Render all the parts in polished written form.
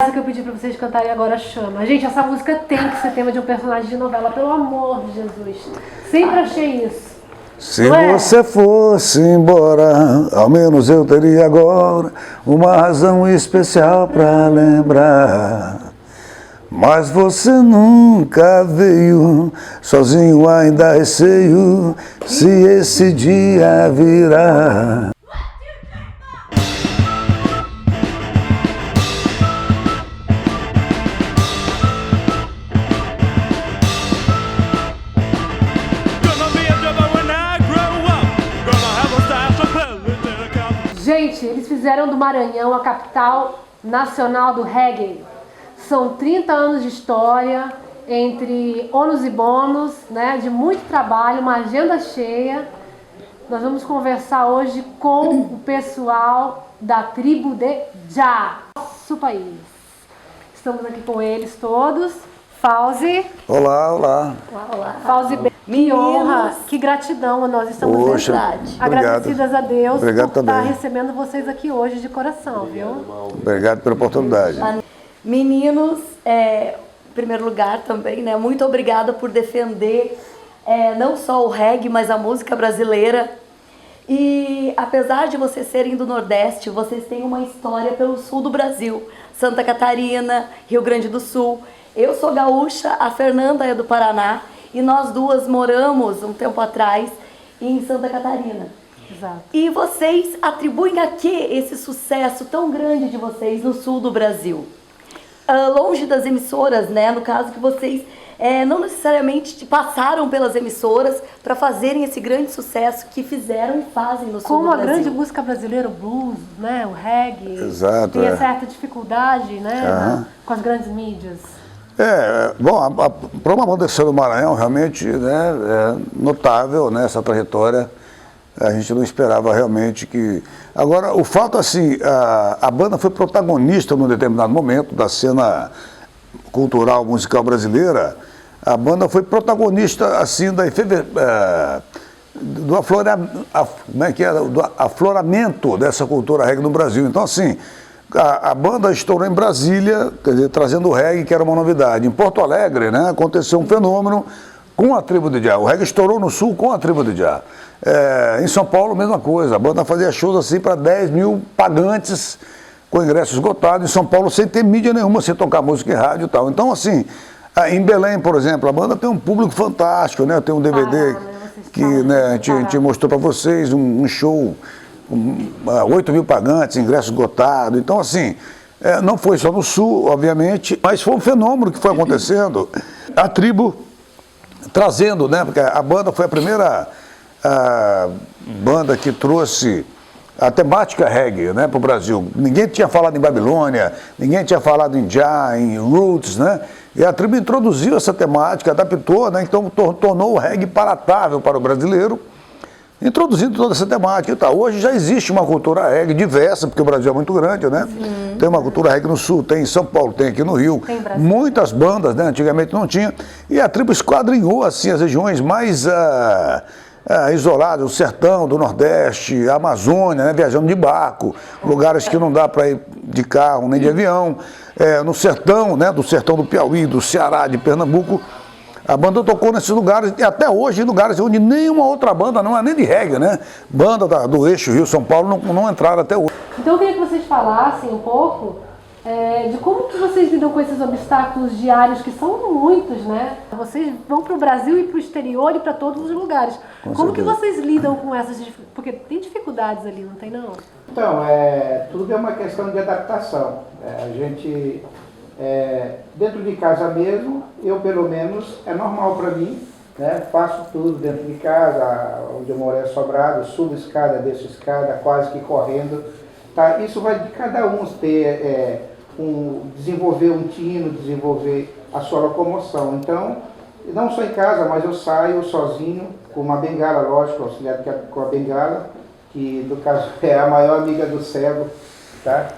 Essa que eu pedi pra vocês cantarem agora chama. Gente, essa música tem que ser tema de um personagem de novela, pelo amor de Jesus. Sempre achei isso. Se você fosse embora, ao menos eu teria agora uma razão especial pra lembrar. Mas você nunca veio, sozinho ainda receio, se esse dia virá. Gente, eles fizeram do Maranhão a capital nacional do reggae. São 30 anos de história, entre ônus e bônus, né, de muito trabalho, uma agenda cheia. Nós vamos conversar hoje com o pessoal da tribo de Jah, nosso país. Estamos aqui com eles todos. Fauzi. Olá, olá. Olá. Fauzi, que honra, que gratidão. Nós estamos agradecidas a Deus por estar recebendo vocês aqui hoje de coração, viu? Obrigado pela oportunidade. Meninos, em primeiro lugar também, né? Muito obrigada por defender não só o reggae, mas a música brasileira. E apesar de vocês serem do Nordeste, vocês têm uma história pelo sul do Brasil. Santa Catarina, Rio Grande do Sul. Eu sou gaúcha, a Fernanda é do Paraná e nós duas moramos um tempo atrás em Santa Catarina. Exato. E vocês atribuem a que esse sucesso tão grande de vocês no sul do Brasil? Longe das emissoras, né? No caso que vocês não necessariamente passaram pelas emissoras para fazerem esse grande sucesso que fizeram e fazem no sul do Brasil. Como a grande música brasileira, o blues, né? O reggae. Exato. Tem certa dificuldade, né? Com as grandes mídias. Bom, para uma banda do Maranhão, realmente, né, é notável, né, essa trajetória. A gente não esperava realmente que... Agora, o fato assim, a banda foi protagonista num determinado momento da cena cultural, musical brasileira. A banda foi protagonista, assim, do afloramento dessa cultura reggae no Brasil. Então, assim, a banda estourou em Brasília, quer dizer, trazendo o reggae, que era uma novidade. Em Porto Alegre, né, aconteceu um fenômeno com a tribo de Jah. O reggae estourou no sul com a tribo de Jah. Em São Paulo, mesma coisa. A banda fazia shows assim para 10 mil pagantes, com ingressos esgotados. Em São Paulo, sem ter mídia nenhuma, sem tocar música em rádio e tal. Então, assim, em Belém, por exemplo, a banda tem um público fantástico, né? Tem um DVD que, né, a gente mostrou para vocês, um show com 8 mil pagantes, ingressos esgotados. Então, assim, não foi só no sul, obviamente, mas foi um fenômeno que foi acontecendo. A tribo trazendo, né? Porque a banda foi a primeira banda que trouxe a temática reggae, né, para o Brasil. Ninguém tinha falado em Babilônia, ninguém tinha falado em Jah, em Roots, né? E a tribo introduziu essa temática, adaptou, né? Então tornou o reggae palatável para o brasileiro, introduzindo toda essa temática e tal. Hoje já existe uma cultura reggae diversa, porque o Brasil é muito grande, né? Sim. Tem uma cultura reggae no sul, tem em São Paulo, tem aqui no Rio. Muitas bandas, né? Antigamente não tinha. E a tribo esquadrinhou, assim, as regiões mais isoladas, o sertão do Nordeste, a Amazônia, né? Viajando de barco, lugares que não dá para ir de carro nem de avião. No sertão, né? Do sertão do Piauí, do Ceará, de Pernambuco. A banda tocou nesses lugares, e até hoje em lugares onde nenhuma outra banda, não é nem de reggae, né? Banda do eixo Rio-São Paulo não entraram até hoje. Então eu queria que vocês falassem um pouco de como que vocês lidam com esses obstáculos diários, que são muitos, né? Vocês vão para o Brasil e para o exterior e para todos os lugares. Como que vocês lidam com essas dificuldades? Porque tem dificuldades ali, não tem não? Então, tudo é uma questão de adaptação. A gente... dentro de casa mesmo, eu pelo menos, é normal para mim, né? Faço tudo dentro de casa, onde eu moro é sobrado, subo escada, desço escada, quase que correndo. Tá? Isso vai de cada um ter, desenvolver um tino, desenvolver a sua locomoção. Então, não só em casa, mas eu saio sozinho, com uma bengala, lógico, auxiliado com a bengala, que no caso é a maior amiga do cego, tá?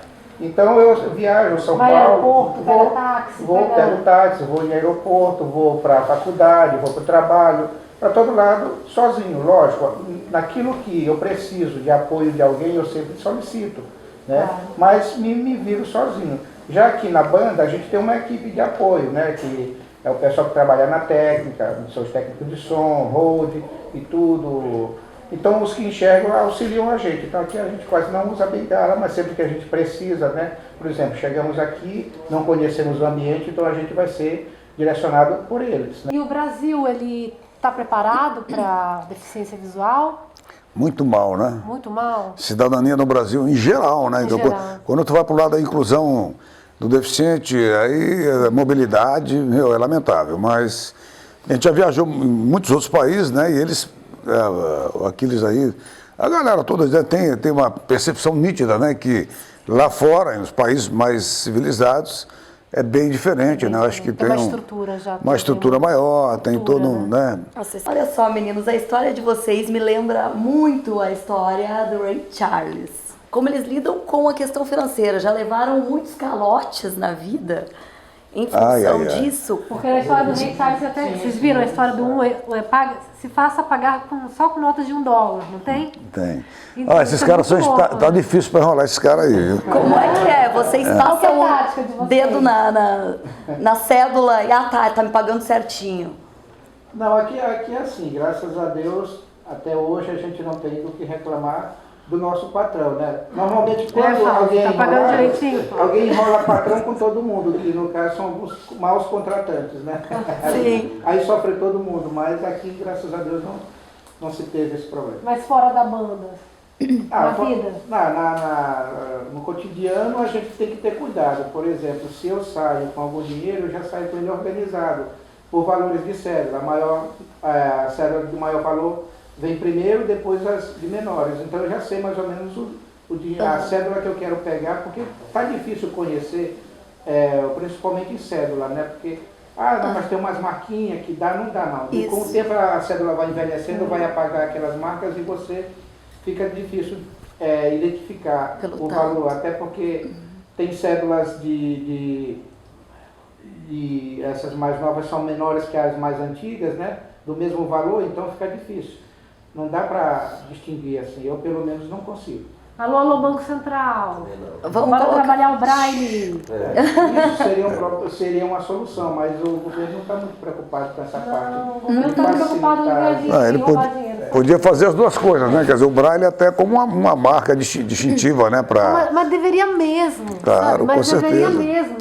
Então eu viajo São Paulo, aeroporto, pego táxi, pego táxi, vou em aeroporto, vou para a faculdade, vou para o trabalho, para todo lado, sozinho, lógico. Naquilo que eu preciso de apoio de alguém, eu sempre solicito, né? Claro. Mas me viro sozinho. Já aqui na banda, a gente tem uma equipe de apoio, né? Que é o pessoal que trabalha na técnica, são os técnicos de som, road e tudo. Então, os que enxergam auxiliam a gente. Então, aqui a gente quase não usa bengala, mas sempre que a gente precisa, né? Por exemplo, chegamos aqui, não conhecemos o ambiente, então a gente vai ser direcionado por eles, né? E o Brasil, ele está preparado para deficiência visual? Muito mal, né? Muito mal? Cidadania no Brasil em geral, né? Em Então, geral. quando tu vai para o lado da inclusão do deficiente, aí a mobilidade, meu, é lamentável. Mas a gente já viajou em muitos outros países, né? E eles, aqueles aí, a galera toda né, tem uma percepção nítida, né? Que lá fora, nos países mais civilizados, é bem diferente, né? Eu acho que tem uma estrutura já. uma estrutura maior, tem todo, né? Nossa, olha só, meninos, a história de vocês me lembra muito a história do Ray Charles. Como eles lidam com a questão financeira, já levaram muitos calotes na vida em função disso. Porque na história do Ray Charles, vocês viram a história do se faça pagar só com notas de $1, não tem? Tem. Então, Esses caras são. Tá difícil para enrolar esses caras aí, viu? Como é que é? Vocês passam Qual é a tática de o vocês? dedo na cédula e tá me pagando certinho. Não, aqui é assim, graças a Deus, até hoje a gente não tem do que reclamar do nosso patrão, né? Normalmente quando alguém tá pagando direitinho, alguém enrola patrão com todo mundo, que no caso são alguns maus contratantes, né? Sim. Aí sofre todo mundo, mas aqui, graças a Deus, não se teve esse problema. Mas fora da banda, na vida? No cotidiano a gente tem que ter cuidado. Por exemplo, se eu saio com algum dinheiro, eu já saio com ele organizado, por valores de cédula. A cédula de maior valor vem primeiro, depois as de menores. Então eu já sei mais ou menos a cédula que eu quero pegar, porque tá difícil conhecer, principalmente em cédula, né? Porque, mas tem umas marquinhas que dá, não dá não. E com o tempo a cédula vai envelhecendo, vai apagar aquelas marcas e você fica difícil identificar o valor. Até porque tem cédulas essas mais novas são menores que as mais antigas, né? Do mesmo valor, então fica difícil. Não dá para distinguir assim, eu pelo menos não consigo. Alô, Banco Central. Vamos trabalhar o Braille. Isso seria uma solução, mas o governo não está muito preocupado com essa parte. O governo está preocupado em ele roubar dinheiro. podia fazer as duas coisas, né? Quer dizer, o Braille até como uma marca distintiva, né? Mas deveria mesmo. Claro, mas com deveria certeza. mesmo.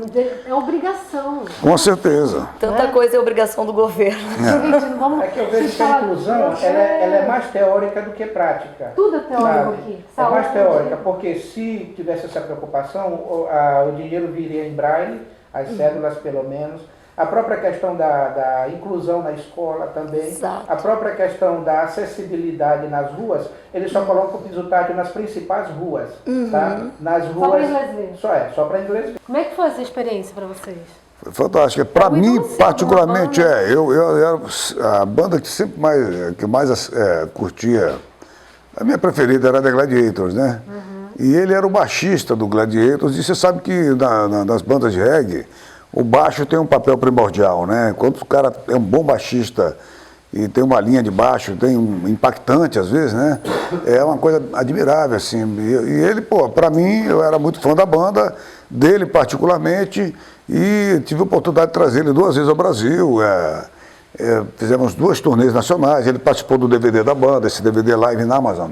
É obrigação. Com certeza. Tanta coisa é obrigação do governo. Gente, não vamos É que eu vejo que a inclusão ela é mais teórica do que prática. Tudo é teórico sabe? aqui. É mais Saúde. teórica, porque se tivesse essa preocupação, o dinheiro viria em braille, as cédulas pelo menos, a própria questão da inclusão na escola também, Exato. a própria questão da acessibilidade nas ruas, eles só colocam o piso tátil nas principais ruas, tá? Nas ruas, Só para inglês ver. só para inglês ver. Como é que foi essa experiência para vocês? Foi fantástico. Para muito mim, cedo, particularmente, uma banda. eu era a banda que mais curtia, a minha preferida era The Gladiators, né? E ele era o baixista do Gladiators, e você sabe que nas bandas de reggae, o baixo tem um papel primordial, né? Quando o cara é um bom baixista e tem uma linha de baixo, tem impactante às vezes, né? É uma coisa admirável, assim. E ele, para mim, eu era muito fã da banda, dele particularmente, e tive a oportunidade de trazer ele 2 vezes ao Brasil. Fizemos 2 turnês nacionais, ele participou do DVD da banda, esse DVD live na Amazon.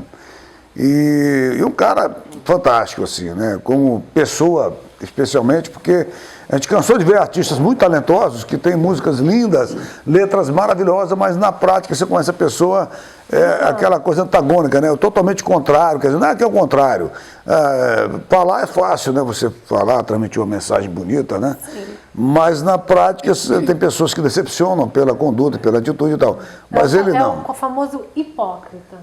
E um cara fantástico, assim, né? Como pessoa, especialmente, porque a gente cansou de ver artistas muito talentosos, que têm músicas lindas, letras maravilhosas, mas na prática você conhece a pessoa, aquela coisa antagônica, né? Totalmente contrário, quer dizer, não é que é o contrário. Falar é fácil, né? Você falar, transmitir uma mensagem bonita, né? Sim. Mas na prática tem pessoas que decepcionam pela conduta, pela atitude e tal. Mas ele não. É o famoso hipócrita.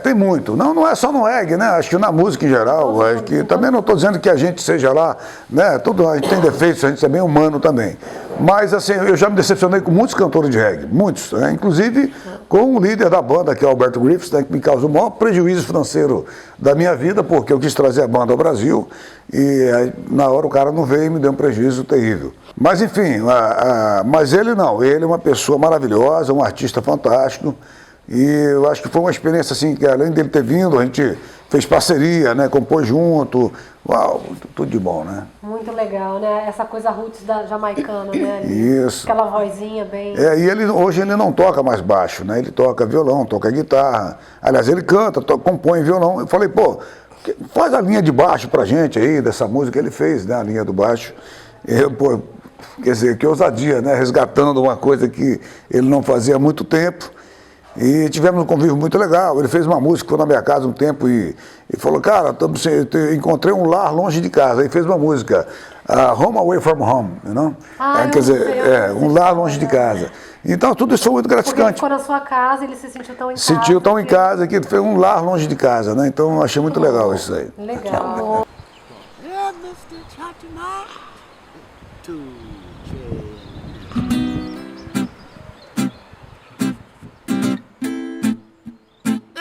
Tem muito. Não é só no reggae, né? Acho que na música em geral. Acho que, também não estou dizendo que a gente seja lá, né? A gente tem defeitos, a gente é bem humano também. Mas assim, eu já me decepcionei com muitos cantores de reggae, muitos, né? Inclusive com o líder da banda, que é o Alberto Griffiths, né? Que me causou o maior prejuízo financeiro da minha vida, porque eu quis trazer a banda ao Brasil e aí, na hora o cara não veio e me deu um prejuízo terrível. Mas enfim, mas ele não, ele é uma pessoa maravilhosa, um artista fantástico, e eu acho que foi uma experiência assim, que além dele ter vindo, a gente fez parceria, né? Compôs junto. Uau, tudo de bom, né? Muito legal, né? Essa coisa roots da jamaicana, né? Ali. Isso. Aquela vozinha bem... E hoje ele não toca mais baixo, né? Ele toca violão, toca guitarra. Aliás, ele canta, compõe violão. Eu falei, pô, faz a linha de baixo pra gente aí, dessa música. Ele fez, né? A linha do baixo. Pô, quer dizer, que ousadia, né? Resgatando uma coisa que ele não fazia há muito tempo. E tivemos um convívio muito legal. Ele fez uma música, foi na minha casa um tempo e falou, cara, encontrei um lar longe de casa. Aí fez uma música, Home Away from Home, you know? Quer dizer, um lar longe de casa. Então tudo isso foi muito gratificante. Porque ele ficou na sua casa e ele se sentiu tão em casa. Sentiu tão em casa que fez um lar longe de casa, né? Então eu achei muito legal isso aí. Legal. Yeah, Mr. Chatima.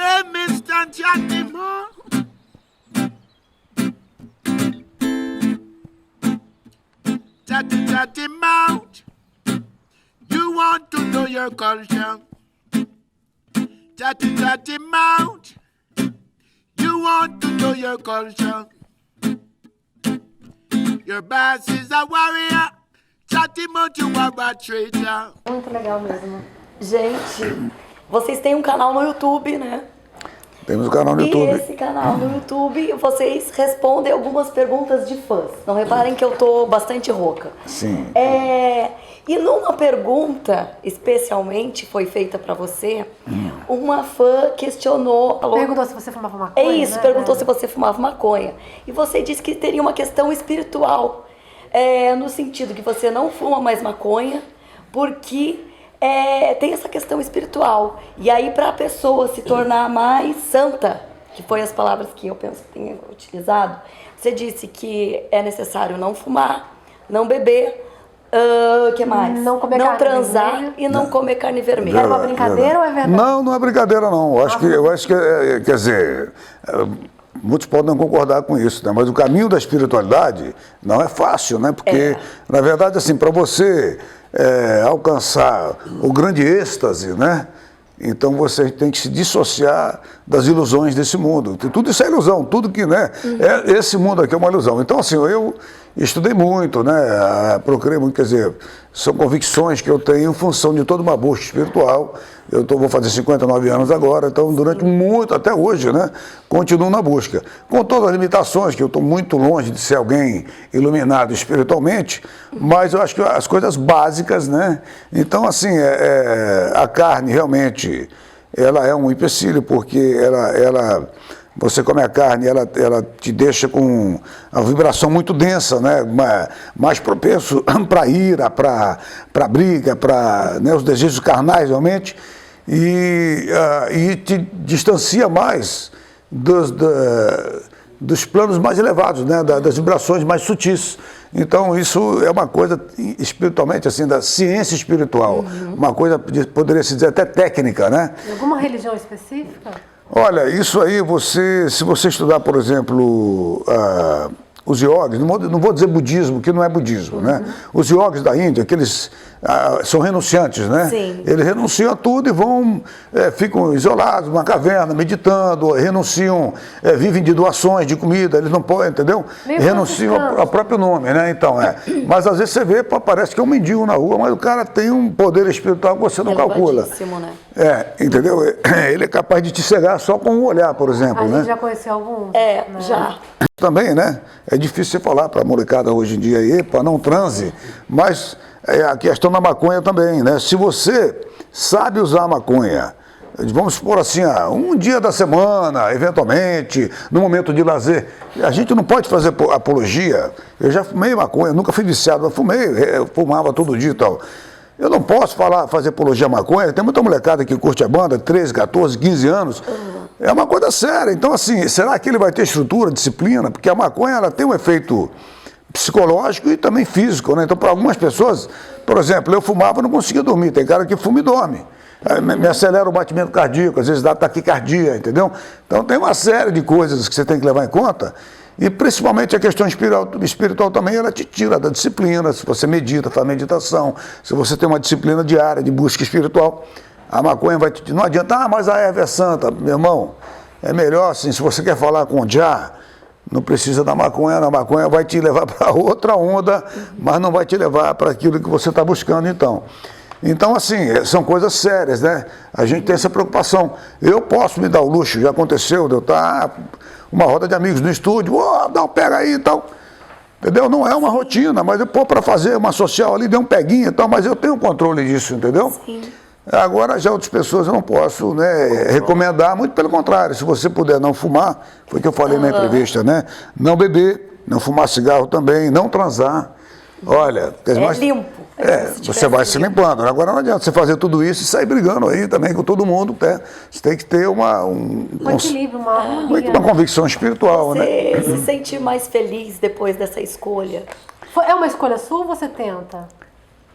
Hey, Mr. Chatima. Chatima. You want to know your culture. Chatima. You want to know your culture. Your boss is a warrior. Chatima, you are a traitor. Muito legal mesmo. Gente, vocês têm um canal no YouTube, né? Temos um canal no YouTube. E esse canal no YouTube, vocês respondem algumas perguntas de fãs. Não reparem que eu tô bastante rouca. Sim. E numa pergunta, especialmente, foi feita pra você, uma fã questionou... Perguntou se você fumava maconha, É isso, né? perguntou se você fumava maconha. E você disse que teria uma questão espiritual, no sentido que você não fuma mais maconha, porque tem essa questão espiritual. E aí, para a pessoa se tornar mais santa, que foi as palavras que eu penso que tenha utilizado, você disse que é necessário não fumar, não beber, que mais? Não comer não carne transar vermelha. e não comer carne vermelha. É uma brincadeira ou é verdade? Não, não é brincadeira não. Eu acho que quer dizer, muitos podem não concordar com isso, né? Mas o caminho da espiritualidade não é fácil, né? Porque, na verdade, assim, para você alcançar o grande êxtase, né? Então você tem que se dissociar das ilusões desse mundo. Tudo isso é ilusão, tudo que, né? Esse mundo aqui é uma ilusão. Então, assim, eu estudei muito, né? Procurei muito, quer dizer, são convicções que eu tenho em função de toda uma busca espiritual. Vou fazer 59 anos agora, então durante muito, até hoje, né? Continuo na busca. Com todas as limitações, que eu estou muito longe de ser alguém iluminado espiritualmente, mas eu acho que as coisas básicas, né? Então, assim, a carne realmente, ela é um empecilho, porque você come a carne, ela te deixa com a vibração muito densa, né? Mais propenso para ira, para briga, para, né, os desejos carnais realmente, e te distancia mais dos planos mais elevados, né? Das vibrações mais sutis. Então isso é uma coisa espiritualmente, assim, da ciência espiritual, uma coisa, poderia se dizer até técnica, né? Alguma religião específica? Olha, isso aí, se você estudar, por exemplo, os yogis, não vou dizer budismo, que não é budismo, né? Os yogis da Índia, aqueles são renunciantes, né? Sim. Eles renunciam a tudo e ficam isolados numa caverna, meditando, renunciam, vivem de doações de comida, eles não podem, entendeu? Renunciam ao próprio nome, né? Então, Mas às vezes você vê, parece que é um mendigo na rua, mas o cara tem um poder espiritual que você não calcula. Né? Entendeu? Ele é capaz de te cegar só com um olhar, por exemplo, A né? gente já conheceu alguns? Já. Também, né? É difícil você falar para a molecada hoje em dia aí, para não transe, mas a questão da maconha também, né? Se você sabe usar a maconha, vamos supor assim, um dia da semana, eventualmente, no momento de lazer, a gente não pode fazer apologia. Eu já fumei maconha, nunca fui viciado, mas eu fumava todo dia e tal. Eu não posso fazer apologia à maconha, tem muita molecada que curte a banda, 13, 14, 15 anos, é uma coisa séria. Então, assim, será que ele vai ter estrutura, disciplina? Porque a maconha, ela tem um efeito psicológico e também físico, né? Então, para algumas pessoas, por exemplo, eu fumava e não conseguia dormir, tem cara que fuma e dorme. Me acelera o batimento cardíaco, às vezes dá taquicardia, entendeu? Então, tem uma série de coisas que você tem que levar em conta. E principalmente a questão espiritual também, ela te tira da disciplina. Se você medita, faz meditação, se você tem uma disciplina diária de busca espiritual, a maconha vai te... Não adianta, mas a erva é santa. Meu irmão, É melhor, assim, se você quer falar com o Jah, não precisa da maconha, a maconha vai te levar para outra onda, mas não vai te levar para aquilo que você está buscando, então. Então, assim, são coisas sérias, né? A gente tem essa preocupação. Eu posso me dar o luxo, já aconteceu, de eu estar uma roda de amigos no estúdio, dá um pega aí e tal. Entendeu? Não é uma rotina, mas eu pô, para fazer uma social ali, dei um peguinho e tal, mas eu tenho controle disso, entendeu? Sim. Agora, já outras pessoas eu não posso, né, recomendar, muito pelo contrário, se você puder não fumar, foi o que eu falei na entrevista, né? Não beber, não fumar cigarro também, não transar. Olha, limpo. Você vai se limpando. Agora não adianta você fazer tudo isso e sair brigando aí também com todo mundo. Né? Você tem que ter um equilíbrio, uma harmonia. Uma convicção espiritual, né? Você se sentir mais feliz depois dessa escolha? É uma escolha sua ou você tenta?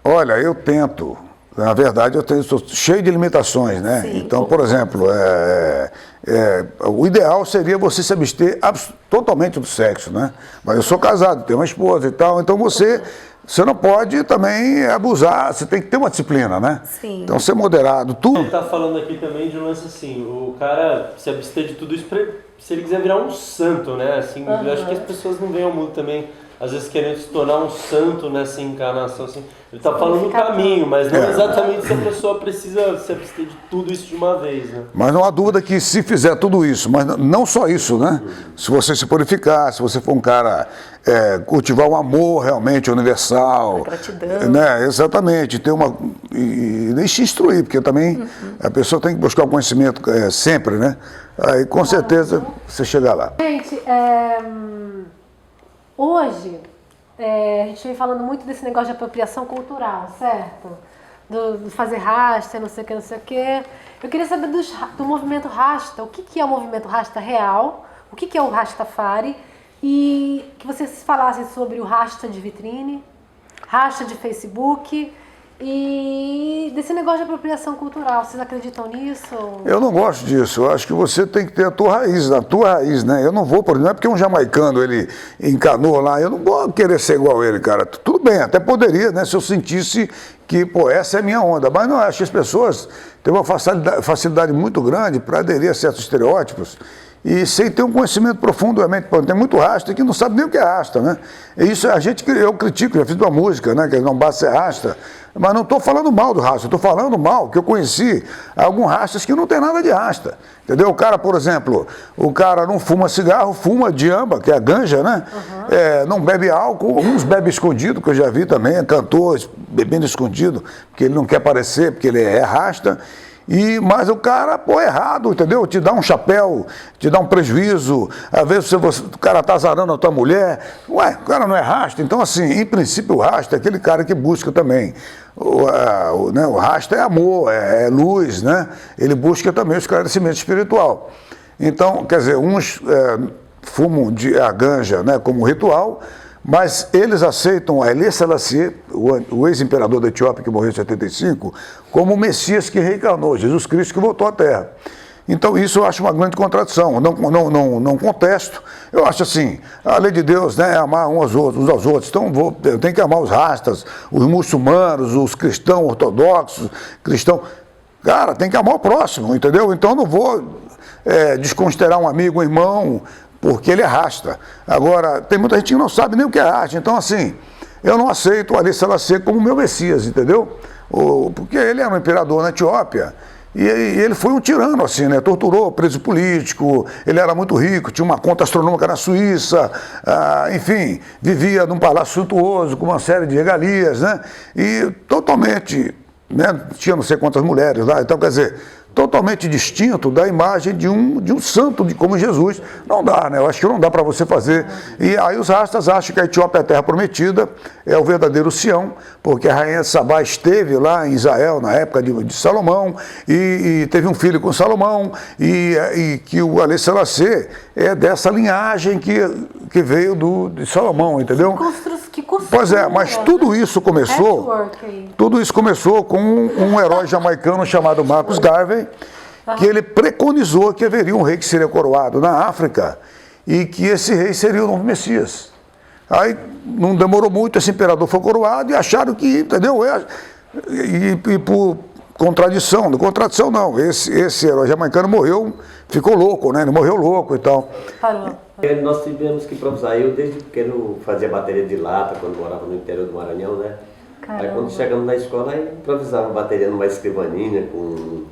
Olha, eu tento. Na verdade, estou cheio de limitações, né? Sim, então, por exemplo, o ideal seria você se abster totalmente do sexo, né? Mas eu sou casado, tenho uma esposa e tal, então você não pode também abusar, você tem que ter uma disciplina, né? Sim. Então, ser moderado, tudo. Ele tá falando aqui também de um lance assim, o cara se abster de tudo isso se ele quiser virar um santo, né? Assim, eu acho que as pessoas não veem ao mundo também, às vezes querendo se tornar um santo nessa encarnação, assim. Ele tá falando do caminho, mas não exatamente se a pessoa precisa se abster de tudo isso de uma vez, né? Mas não há dúvida que se fizer tudo isso, mas não só isso, né? Se você se purificar, se você for um cara cultivar um amor realmente universal. A gratidão. Né? Exatamente. Ter e se instruir, porque também a pessoa tem que buscar o conhecimento sempre, né? Aí com certeza você chega lá. Gente, hoje, a gente vem falando muito desse negócio de apropriação cultural, certo? Do fazer rasta, não sei o que, não sei o que. Eu queria saber do movimento rasta. O que é o movimento rasta real? O que é o Rastafari? E que vocês falassem sobre o rasta de vitrine, rasta de Facebook e desse negócio de apropriação cultural. Vocês acreditam nisso? Eu não gosto disso. Eu acho que você tem que ter a tua raiz, né? Eu não vou, por exemplo, não é porque um jamaicano ele encanou lá, eu não vou querer ser igual a ele, cara. Tudo bem, até poderia, né? Se eu sentisse que, pô, essa é a minha onda. Mas não, acho que as pessoas têm uma facilidade muito grande para aderir a certos estereótipos e sem ter um conhecimento profundo, realmente. Tem muito rasta que não sabe nem o que é rasta, né? E isso eu critico, já fiz uma música, né? Que não basta ser rasta, mas não estou falando mal do rasta, estou falando mal, que eu conheci alguns rastas que não tem nada de rasta, entendeu? O cara, por exemplo, o cara não fuma cigarro, fuma diamba, que é a ganja, né? Não bebe álcool, uns bebem escondido, que eu já vi também, cantor bebendo escondido, porque ele não quer aparecer, porque ele é rasta. Mas o cara, pô, errado, entendeu? Te dá um chapéu, te dá um prejuízo, às vezes o cara tá azarando a tua mulher, ué, o cara não é rasta. Então, assim, em princípio o rasta é aquele cara que busca também. O rasta é amor, é luz, né? Ele busca também o esclarecimento espiritual. Então, quer dizer, uns fumam a ganja, né, como ritual, mas eles aceitam Haile Selassie, o ex-imperador da Etiópia, que morreu em 75, como o Messias que reencarnou, Jesus Cristo que voltou à Terra. Então isso eu acho uma grande contradição, não contesto. Eu acho assim, a lei de Deus, né, é amar uns aos outros. Então eu tenho que amar os rastas, os muçulmanos, os cristãos ortodoxos, Cara, tem que amar o próximo, entendeu? Então eu não vou desconsiderar um amigo, um irmão, porque ele é rasta. Agora, tem muita gente que não sabe nem o que é rasta. Então, assim, eu não aceito o Haile Selassie como meu Messias, entendeu? Porque ele era um imperador na Etiópia e ele foi um tirano, assim, né? Torturou preso político, ele era muito rico, tinha uma conta astronômica na Suíça, enfim, vivia num palácio suntuoso com uma série de regalias, né? E totalmente, né? Tinha não sei quantas mulheres lá, então, quer dizer, totalmente distinto da imagem de um santo como Jesus. Não dá, né? Eu acho que não dá para você fazer. E aí os rastas acham que a Etiópia é a terra prometida, é o verdadeiro Sião, porque a rainha Sabá esteve lá em Israel na época de Salomão e teve um filho com Salomão e que o Haile Selassie é dessa linhagem que veio de Salomão, entendeu? Pois é, mas tudo isso começou com um herói jamaicano chamado Marcus Garvey, que ele preconizou que haveria um rei que seria coroado na África e que esse rei seria o novo Messias. Aí não demorou muito, esse imperador foi coroado e acharam que, entendeu? contradição não, esse herói jamaicano morreu, ficou louco, né? Ele morreu louco e tal. Parou. Nós tivemos que improvisar. Eu desde pequeno fazia bateria de lata quando morava no interior do Maranhão, né? Aí quando chegamos na escola, aí improvisava bateria numa escrivaninha com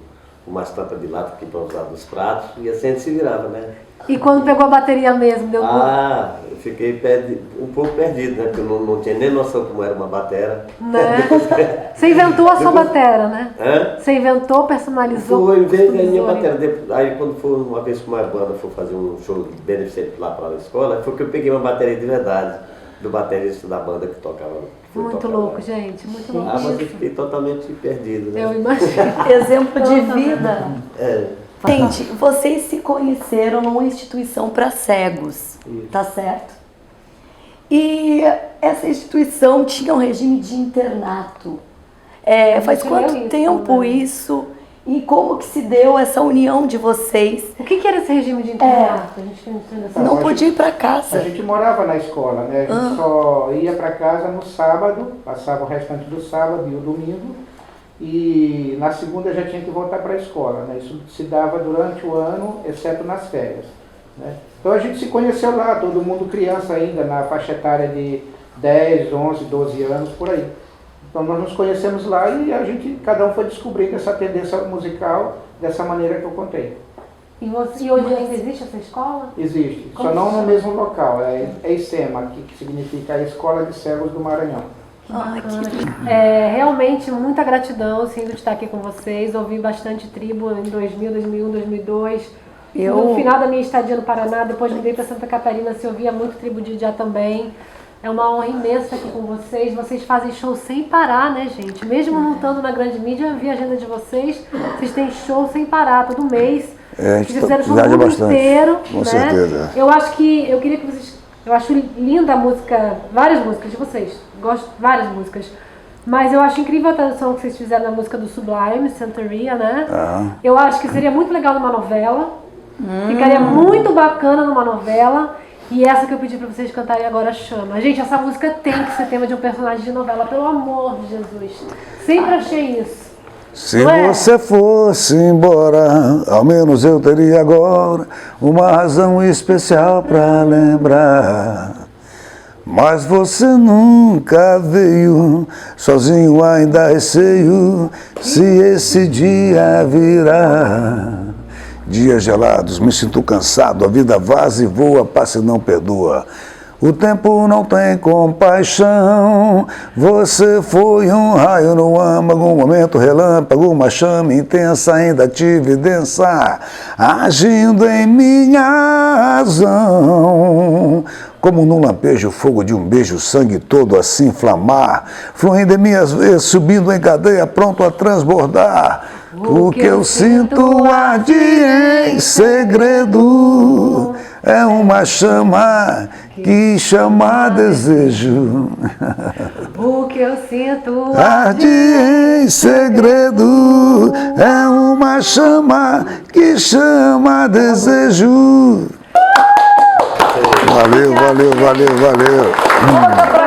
umas tampas de lata que improvisava nos pratos e assim a gente se virava, né? E quando pegou a bateria mesmo, deu Eu fiquei um pouco perdido, né? Porque eu não tinha nem noção como era uma batera. né? Você inventou a sua batera, né? Hã? Você inventou, personalizou. Foi, inventei a minha customizou. bateria. Aí quando foi uma vez que uma banda foi fazer um show beneficente lá para a escola, foi que eu peguei uma bateria de verdade, do baterista da banda que tocava. Muito louco, gente, muito louco. Mas eu fiquei totalmente perdido, né? Eu imagino. Exemplo de vida. É. Gente, vocês se conheceram numa instituição para cegos, tá certo? E essa instituição tinha um regime de internato. Faz gente quanto leu isso, tempo né? isso? E como que se deu essa união de vocês? O que era esse regime de internato? A gente não entende essa Não podia ir para A casa. gente morava na escola, né? A gente só ia para casa no sábado, passava o restante do sábado e o domingo, e na segunda já tinha que voltar para a escola, né? Isso se dava durante o ano, exceto nas férias, né? Então a gente se conheceu lá, todo mundo criança ainda, na faixa etária de 10, 11, 12 anos, por aí. Então nós nos conhecemos lá e cada um foi descobrindo essa tendência musical dessa maneira que eu contei. E hoje ainda existe essa escola? Existe, Como só não se no chama? mesmo local, é ICEMA, que significa a Escola de Cegos do Maranhão. Realmente muita gratidão, sim, de estar aqui com vocês. Ouvi bastante tribo em 2000, 2001, 2002. No final da minha estadia no Paraná, depois mudei para Santa Catarina, se ouvia muito tribo de Idiá também. É uma honra imensa estar aqui com vocês. Vocês fazem show sem parar, né, gente? Mesmo não estando na grande mídia, eu vi a agenda de vocês. Vocês têm show sem parar, todo mês. A gente fizeram show viaja no mundo bastante. inteiro, Com né? certeza. Eu queria que vocês... Eu acho linda a música, várias músicas de vocês. Gosto de várias músicas. Mas eu acho incrível a tradução que vocês fizeram na música do Sublime, Santeria, né? Eu acho que seria muito legal numa novela. Ficaria muito bacana numa novela. E essa que eu pedi pra vocês cantarem agora chama. Gente, essa música tem que ser tema de um personagem de novela, pelo amor de Jesus. Sempre achei isso. Se Não é? você fosse embora, ao menos eu teria agora uma razão especial pra lembrar. Mas você nunca veio, sozinho ainda receio, se esse dia virá. Dias gelados, me sinto cansado, a vida vaza e voa, passa e não perdoa. O tempo não tem compaixão, você foi um raio no âmago, um momento relâmpago, uma chama intensa ainda te evidencia, agindo em minha razão. Como num lampejo, o fogo de um beijo, o sangue todo a se inflamar, fluindo em minhas veias, subindo em cadeia, pronto a transbordar. O que eu sinto arde em segredo, é uma chama que chama desejo. O que eu sinto Arde em segredo, é uma chama que chama desejo. Valeu, valeu, valeu, valeu.